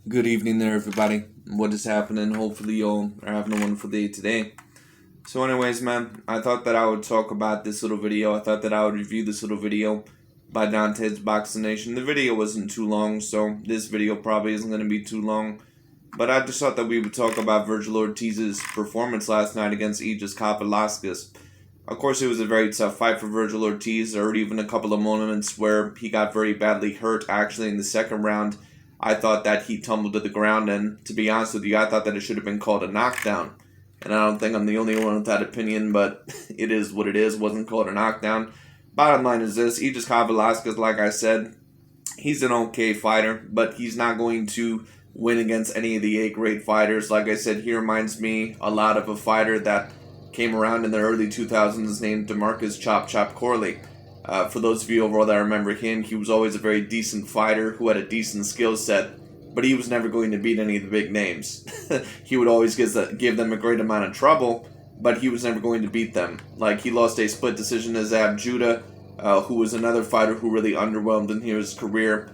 Good evening there, everybody. What is happening? Hopefully, y'all are having a wonderful day today. So, anyways, man, I thought that I would talk about this little video. I thought that I would review this little video by Dante's Boxing Nation. The video wasn't too long, so this video probably isn't going to be too long. But I just thought that we would talk about Vergil Ortiz's performance last night against Aegis Velasquez. Of course, it was a very tough fight for Vergil Ortiz. There were even a couple of moments where he got very badly hurt, actually, in the second round. I thought that he tumbled to the ground, and to be honest with you, I thought that it should have been called a knockdown. And I don't think I'm the only one with that opinion, but it is what it is. It wasn't called a knockdown. Bottom line is this: Aegis Velasquez, like I said, he's an okay fighter, but he's not going to win against any of the A-grade fighters. Like I said, he reminds me a lot of a fighter that came around in the early 2000s named DeMarcus Chop Chop Corley. For those of you overall that remember him, he was always a very decent fighter who had a decent skill set, but he was never going to beat any of the big names. He would always give them a great amount of trouble, but he was never going to beat them. Like, he lost a split decision to Zab Judah, who was another fighter who really underwhelmed in his career.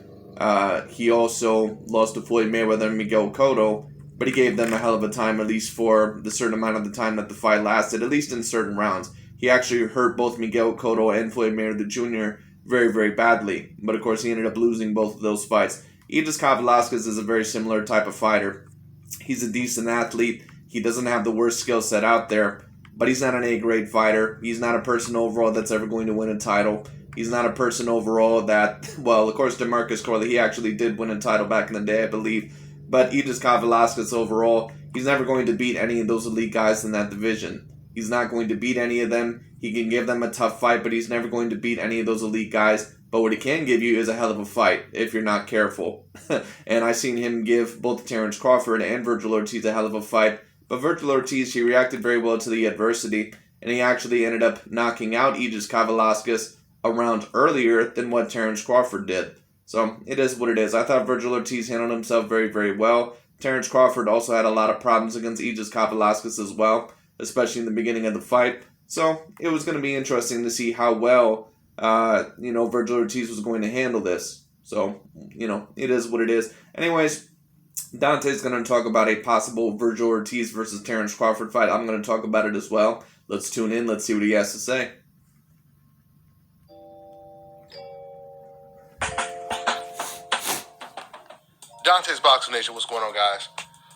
He also lost to Floyd Mayweather and Miguel Cotto, but he gave them a hell of a time, at least for the certain amount of the time that the fight lasted, at least in certain rounds. He actually hurt both Miguel Cotto and Floyd Mayweather Jr. very, very badly. But of course, he ended up losing both of those fights. Aegis Velasquez is a very similar type of fighter. He's a decent athlete. He doesn't have the worst skill set out there, but he's not an A-grade fighter. He's not a person overall that's ever going to win a title. He's not a person overall that, well, of course, DeMarcus Corley, he actually did win a title back in the day, I believe. But Aegis Velasquez overall, he's never going to beat any of those elite guys in that division. He's not going to beat any of them. He can give them a tough fight, but he's never going to beat any of those elite guys. But what he can give you is a hell of a fight if you're not careful. And I've seen him give both Terence Crawford and Vergil Ortiz a hell of a fight. But Vergil Ortiz, he reacted very well to the adversity, and he actually ended up knocking out Aegis Velasquez a round earlier than what Terence Crawford did. So it is what it is. I thought Vergil Ortiz handled himself very, very well. Terence Crawford also had a lot of problems against Aegis Velasquez as well, especially in the beginning of the fight. So it was going to be interesting to see how well, Vergil Ortiz was going to handle this. So, it is what it is. Anyways, Dante's going to talk about a possible Vergil Ortiz versus Terence Crawford fight. I'm going to talk about it as well. Let's tune in. Let's see what he has to say. Dante's Boxing Nation, what's going on, guys?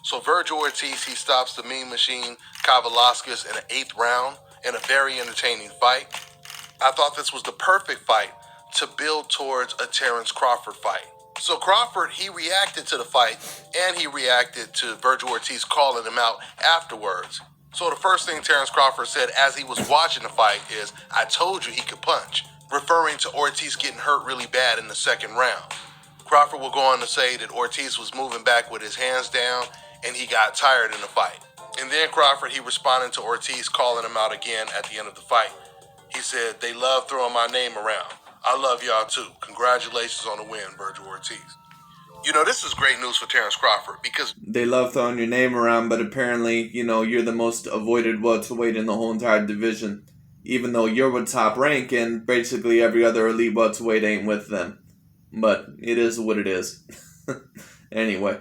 So Vergil Ortiz, he stops the Mean Machine Velasquez in the 8th round in a very entertaining fight. I thought this was the perfect fight to build towards a Terence Crawford fight. So Crawford, he reacted to the fight, and he reacted to Vergil Ortiz calling him out afterwards. So the first thing Terence Crawford said as he was watching the fight is, "I told you he could punch," referring to Ortiz getting hurt really bad in the 2nd round. Crawford will go on to say that Ortiz was moving back with his hands down, and he got tired in the fight. And then Crawford, he responded to Ortiz calling him out again at the end of the fight. He said, "They love throwing my name around. I love y'all too. Congratulations on the win, Vergil Ortiz." This is great news for Terence Crawford because they love throwing your name around, but apparently, you're the most avoided welterweight in the whole entire division. Even though you're with Top Rank, and basically every other elite welterweight ain't with them. But it is what it is. Anyway.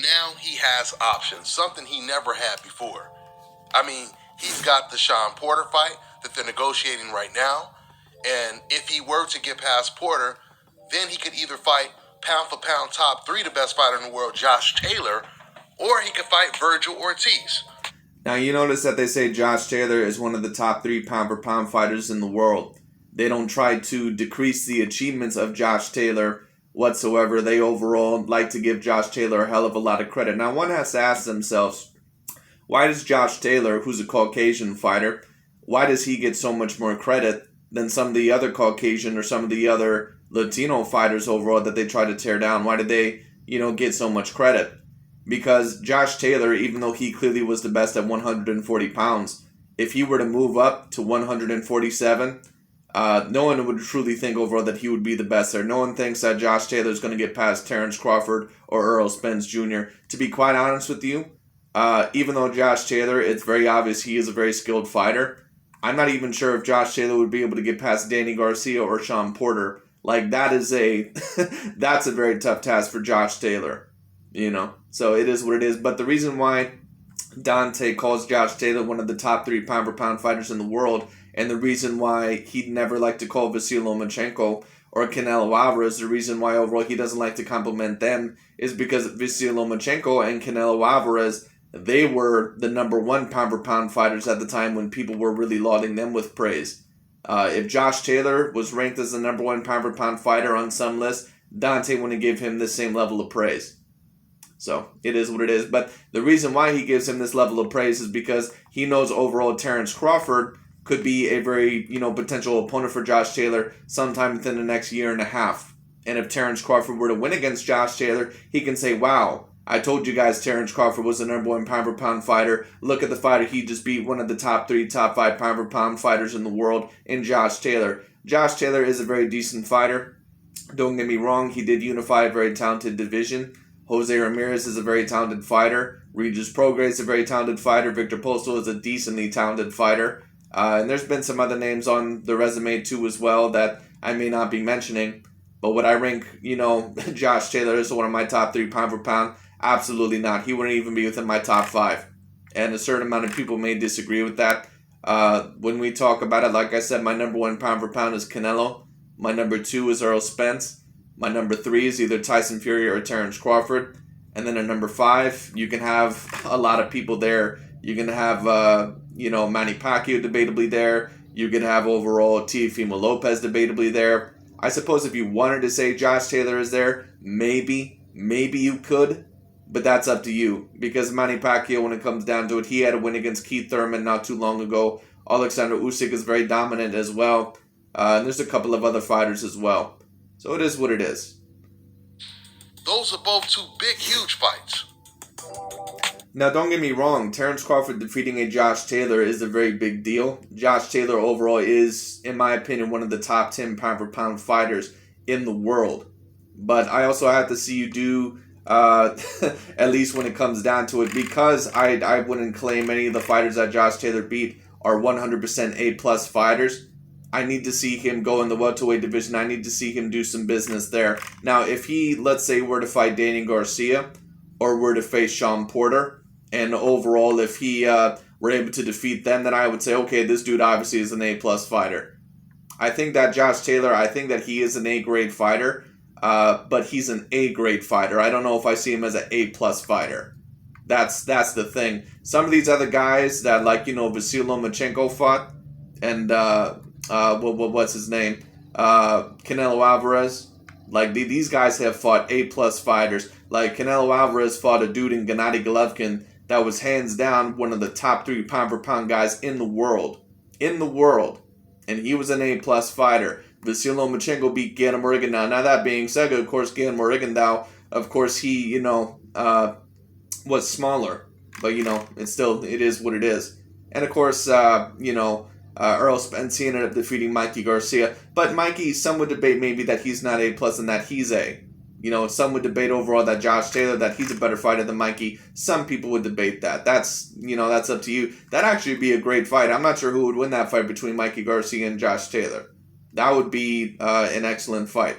Now he has options, something he never had before. I mean, he's got the Sean Porter fight that they're negotiating right now. And if he were to get past Porter, then he could either fight pound for pound top 3, the best fighter in the world, Josh Taylor, or he could fight Vergil Ortiz. Now, you notice that they say Josh Taylor is one of the top 3 pound for pound fighters in the world. They don't try to decrease the achievements of Josh Taylor whatsoever. They overall like to give Josh Taylor a hell of a lot of credit. Now, one has to ask themselves, why does Josh Taylor, who's a Caucasian fighter, why does he get so much more credit than some of the other Caucasian or some of the other Latino fighters overall that they try to tear down? Why did they, get so much credit? Because Josh Taylor, even though he clearly was the best at 140 pounds, if he were to move up to 147, no one would truly think overall that he would be the best there. No one thinks that Josh Taylor is going to get past Terence Crawford or Errol Spence Jr. To be quite honest with you, even though Josh Taylor, it's very obvious he is a very skilled fighter, I'm not even sure if Josh Taylor would be able to get past Danny Garcia or Sean Porter. Like, that is that's a very tough task for Josh Taylor. So it is what it is. But the reason why Dante calls Josh Taylor one of the top 3 pound-for-pound fighters in the world, and the reason why he'd never like to call Vasyl Lomachenko or Canelo Alvarez, the reason why overall he doesn't like to compliment them, is because Vasyl Lomachenko and Canelo Alvarez, they were the number 1 pound-for-pound fighters at the time when people were really lauding them with praise. If Josh Taylor was ranked as the number 1 pound-for-pound fighter on some list, Dante wouldn't give him the same level of praise. So, it is what it is. But the reason why he gives him this level of praise is because he knows overall Terence Crawford could be a very, potential opponent for Josh Taylor sometime within the next year and a half. And if Terence Crawford were to win against Josh Taylor, he can say, wow, I told you guys Terence Crawford was the number 1 pound-for-pound fighter. Look at the fighter he just beat, one of the top 3, top 5 pound-for-pound fighters in the world in Josh Taylor. Josh Taylor is a very decent fighter. Don't get me wrong, he did unify a very talented division. Jose Ramirez is a very talented fighter. Regis Prograis is a very talented fighter. Victor Postol is a decently talented fighter. And there's been some other names on the resume too as well that I may not be mentioning. But would I rank, Josh Taylor as one of my top 3 pound for pound? Absolutely not. He wouldn't even be within my top 5. And a certain amount of people may disagree with that. When we talk about it, like I said, my number 1 pound for pound is Canelo. My number 2 is Errol Spence. My number 3 is either Tyson Fury or Terence Crawford. And then at number 5, you can have a lot of people there. You can have, Manny Pacquiao debatably there. You can have overall Teofimo Lopez debatably there. I suppose if you wanted to say Josh Taylor is there, maybe you could. But that's up to you. Because Manny Pacquiao, when it comes down to it, he had a win against Keith Thurman not too long ago. Alexander Usyk is very dominant as well. And there's a couple of other fighters as well. So it is what it is. Those are both 2 big, huge fights. Now, don't get me wrong. Terence Crawford defeating a Josh Taylor is a very big deal. Josh Taylor overall is, in my opinion, one of the top 10 pound-for-pound fighters in the world. But I also have to see you do, at least when it comes down to it, because I wouldn't claim any of the fighters that Josh Taylor beat are 100% A-plus fighters. I need to see him go in the welterweight division. I need to see him do some business there. Now, if he, let's say, were to fight Danny Garcia or were to face Sean Porter, and overall, if he were able to defeat them, then I would say, okay, this dude obviously is an A-plus fighter. I think that Josh Taylor, I think that he is an A-grade fighter, but he's an A-grade fighter. I don't know if I see him as an A-plus fighter. That's the thing. Some of these other guys that, Vasyl Lomachenko fought, and what's his name? Canelo Alvarez. These guys have fought A-plus fighters. Canelo Alvarez fought a dude in Gennady Golovkin that was hands down one of the top 3 pound-for-pound guys in the world. And he was an A-plus fighter. Vasyl Lomachenko beat Galen Morrigan. Now that being said, of course, Galen Morrigan, of course, he, was smaller. But, it is what it is. And, of course, Errol Spence, he ended up defeating Mikey Garcia. But Mikey, some would debate maybe that he's not A-plus and that he's A. Some would debate overall that Josh Taylor, that he's a better fighter than Mikey. Some people would debate that. That's up to you. That'd actually be a great fight. I'm not sure who would win that fight between Mikey Garcia and Josh Taylor. That would be an excellent fight.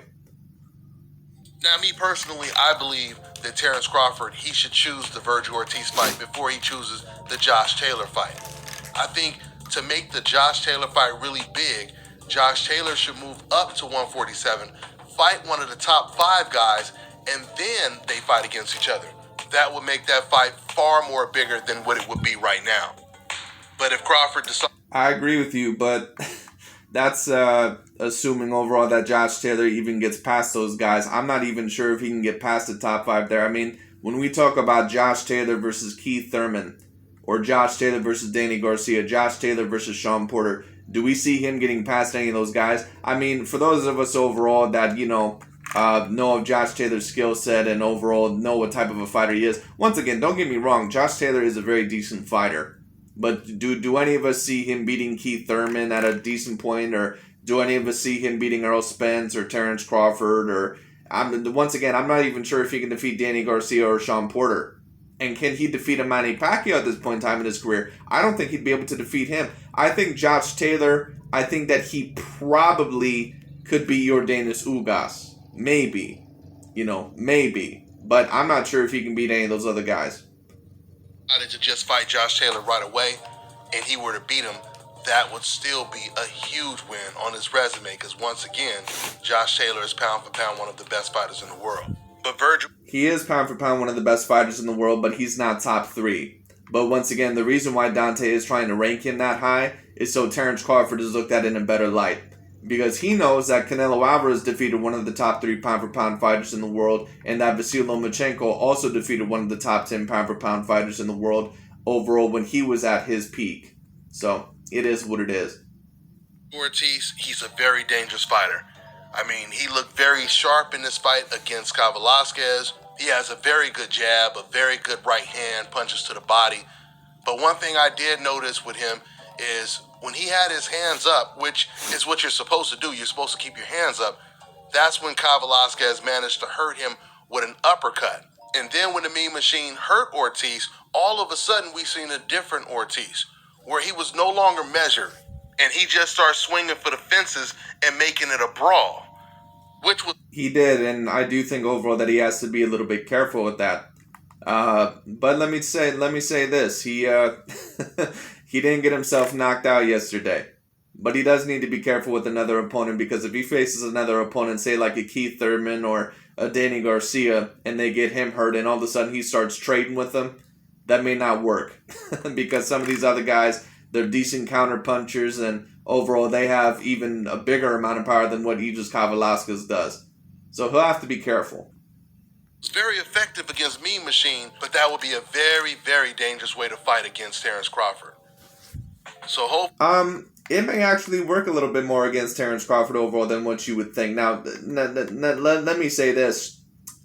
Now, me personally, I believe that Terence Crawford, he should choose the Vergil Ortiz fight before he chooses the Josh Taylor fight. I think to make the Josh Taylor fight really big, Josh Taylor should move up to 147, fight one of the top 5 guys, and then they fight against each other. That would make that fight far more bigger than what it would be right now. But if Crawford decides... I agree with you, but that's assuming overall that Josh Taylor even gets past those guys. I'm not even sure if he can get past the top 5 there. I mean, when we talk about Josh Taylor versus Keith Thurman, or Josh Taylor versus Danny Garcia, Josh Taylor versus Sean Porter, do we see him getting past any of those guys? I mean, for those of us overall that, know of Josh Taylor's skill set and overall know what type of a fighter he is, once again, don't get me wrong, Josh Taylor is a very decent fighter. But do any of us see him beating Keith Thurman at a decent point? Or do any of us see him beating Errol Spence or Terence Crawford? Or once again, I'm not even sure if he can defeat Danny Garcia or Sean Porter. And can he defeat a Manny Pacquiao at this point in time in his career? I don't think he'd be able to defeat him. I think Josh Taylor, I think that he probably could be Yordenis Ugas. Maybe. Maybe. but I'm not sure if he can beat any of those other guys. To just fight Josh Taylor right away, and he were to beat him, that would still be a huge win on his resume, because once again, Josh Taylor is pound for pound one of the best fighters in the world. But Vergil... He is pound for pound one of the best fighters in the world, but he's not top 3. But once again, the reason why Dante is trying to rank him that high is so Terence Crawford is looked at in a better light. Because he knows that Canelo Alvarez defeated one of the top 3 pound for pound fighters in the world, and that Vasyl Lomachenko also defeated one of the top 10 pound for pound fighters in the world overall when he was at his peak. So, it is what it is. Ortiz, he's a very dangerous fighter. I mean, he looked very sharp in this fight against Velasquez. He has a very good jab, a very good right hand, punches to the body. But one thing I did notice with him is when he had his hands up, which is what you're supposed to do, you're supposed to keep your hands up, that's when Velasquez managed to hurt him with an uppercut. And then when the Mean Machine hurt Ortiz, all of a sudden we seen a different Ortiz, where he was no longer measured, and he just started swinging for the fences and making it a brawl. Which was... He did, and I do think overall that he has to be a little bit careful with that. But let me say this: he he didn't get himself knocked out yesterday, but he does need to be careful with another opponent, because if he faces another opponent, say like a Keith Thurman or a Danny Garcia, and they get him hurt, and all of a sudden he starts trading with them, that may not work, because some of these other guys, they're decent counter punchers, and overall they have even a bigger amount of power than what Aegis Velasquez does. So he'll have to be careful. It's very effective against Mean Machine, but that would be a very, very dangerous way to fight against Terence Crawford. So it may actually work a little bit more against Terence Crawford overall than what you would think. Now, let me say this.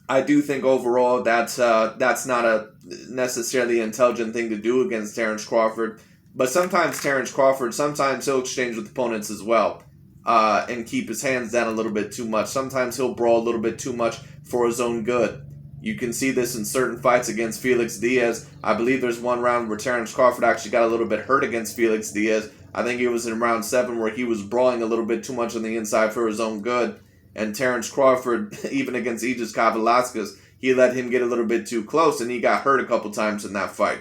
I do think overall that's not a necessarily intelligent thing to do against Terence Crawford. But sometimes Terence Crawford, sometimes he'll exchange with opponents as well, and keep his hands down a little bit too much. Sometimes he'll brawl a little bit too much for his own good. You can see this in certain fights against Felix Diaz. I believe there's one round where Terence Crawford actually got a little bit hurt against Felix Diaz. I think it was in round 7 where he was brawling a little bit too much on the inside for his own good. And Terence Crawford, even against Aegis Velasquez, he let him get a little bit too close, and he got hurt a couple times in that fight.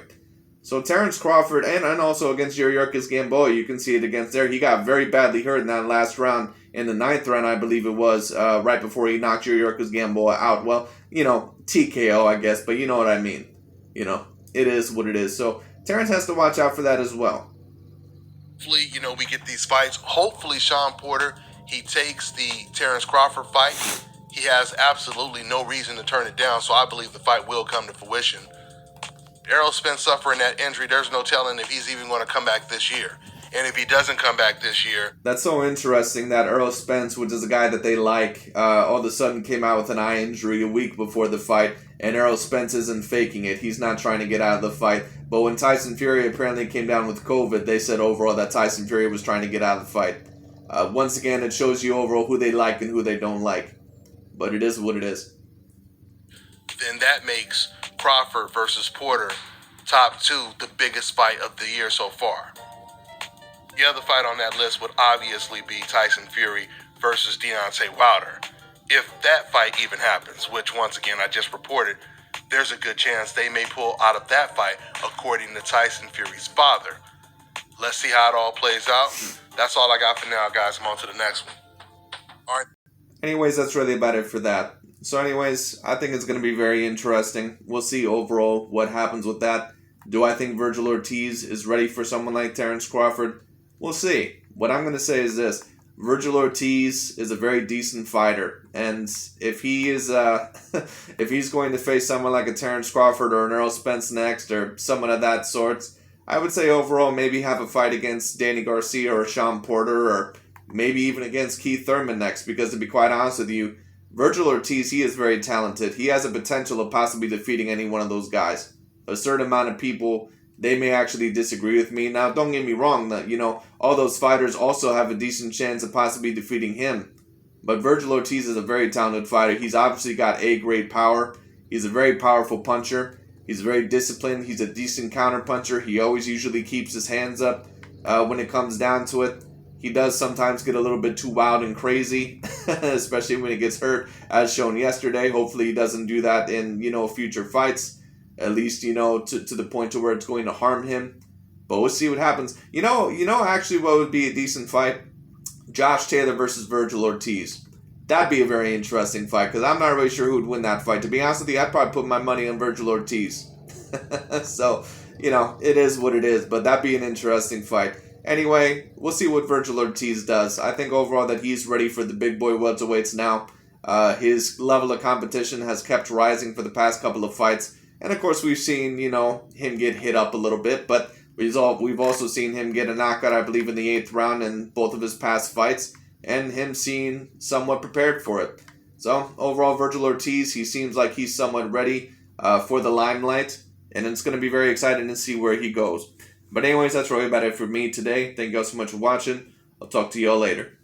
So Terence Crawford, and also against Yuriorkis Gamboa, you can see it against there. He got very badly hurt in that last round, in the 9th round, I believe it was, right before he knocked Yuriorkis Gamboa out. Well, TKO, I guess, but you know what I mean. It is what it is. So Terence has to watch out for that as well. Hopefully, we get these fights. Hopefully, Sean Porter, he takes the Terence Crawford fight. He has absolutely no reason to turn it down, so I believe the fight will come to fruition. Errol Spence suffering that injury, there's no telling if he's even going to come back this year. And if he doesn't come back this year... That's so interesting that Errol Spence, which is a guy that they like, all of a sudden came out with an eye injury a week before the fight, and Errol Spence isn't faking it. He's not trying to get out of the fight. But when Tyson Fury apparently came down with COVID, they said overall that Tyson Fury was trying to get out of the fight. Once again, it shows you overall who they like and who they don't like. But it is what it is. Then that makes Crawford versus Porter top 2 the biggest fight of the year so far. The other fight on that list would obviously be Tyson Fury versus Deontay Wilder. If that fight even happens, which once again I just reported, there's a good chance they may pull out of that fight according to Tyson Fury's father. Let's see how it all plays out. That's all I got for now, guys. I'm on to the next one. All right. Anyways, that's really about it for that. So anyways, I think it's going to be very interesting. We'll see overall what happens with that. Do I think Vergil Ortiz is ready for someone like Terence Crawford? We'll see. What I'm going to say is this. Vergil Ortiz is a very decent fighter. And if he is, if he's going to face someone like a Terence Crawford or an Errol Spence next or someone of that sort, I would say overall maybe have a fight against Danny Garcia or Sean Porter or maybe even against Keith Thurman next. Because to be quite honest with you, Vergil Ortiz, he is very talented. He has a potential of possibly defeating any one of those guys. A certain amount of people, they may actually disagree with me. Now, don't get me wrong, that all those fighters also have a decent chance of possibly defeating him. But Vergil Ortiz is a very talented fighter. He's obviously got A-grade power. He's a very powerful puncher. He's very disciplined. He's a decent counter puncher. He always usually keeps his hands up when it comes down to it. he does sometimes get a little bit too wild and crazy, especially when he gets hurt, as shown yesterday. Hopefully he doesn't do that in, future fights, at least, to the point to where it's going to harm him. But we'll see what happens. Actually what would be a decent fight? Josh Taylor versus Vergil Ortiz. That'd be a very interesting fight, because I'm not really sure who would win that fight. To be honest with you, I'd probably put my money on Vergil Ortiz. So, it is what it is, but that'd be an interesting fight. Anyway, we'll see what Vergil Ortiz does. I think overall that he's ready for the big boy welterweights now. His level of competition has kept rising for the past couple of fights. And of course, we've seen, him get hit up a little bit, but we've also seen him get a knockout, I believe, in the 8th round in both of his past fights, and him seem somewhat prepared for it. So, overall, Vergil Ortiz, he seems like he's somewhat ready for the limelight, and it's going to be very exciting to see where he goes. But anyways, that's really about it for me today. Thank you all so much for watching. I'll talk to you all later.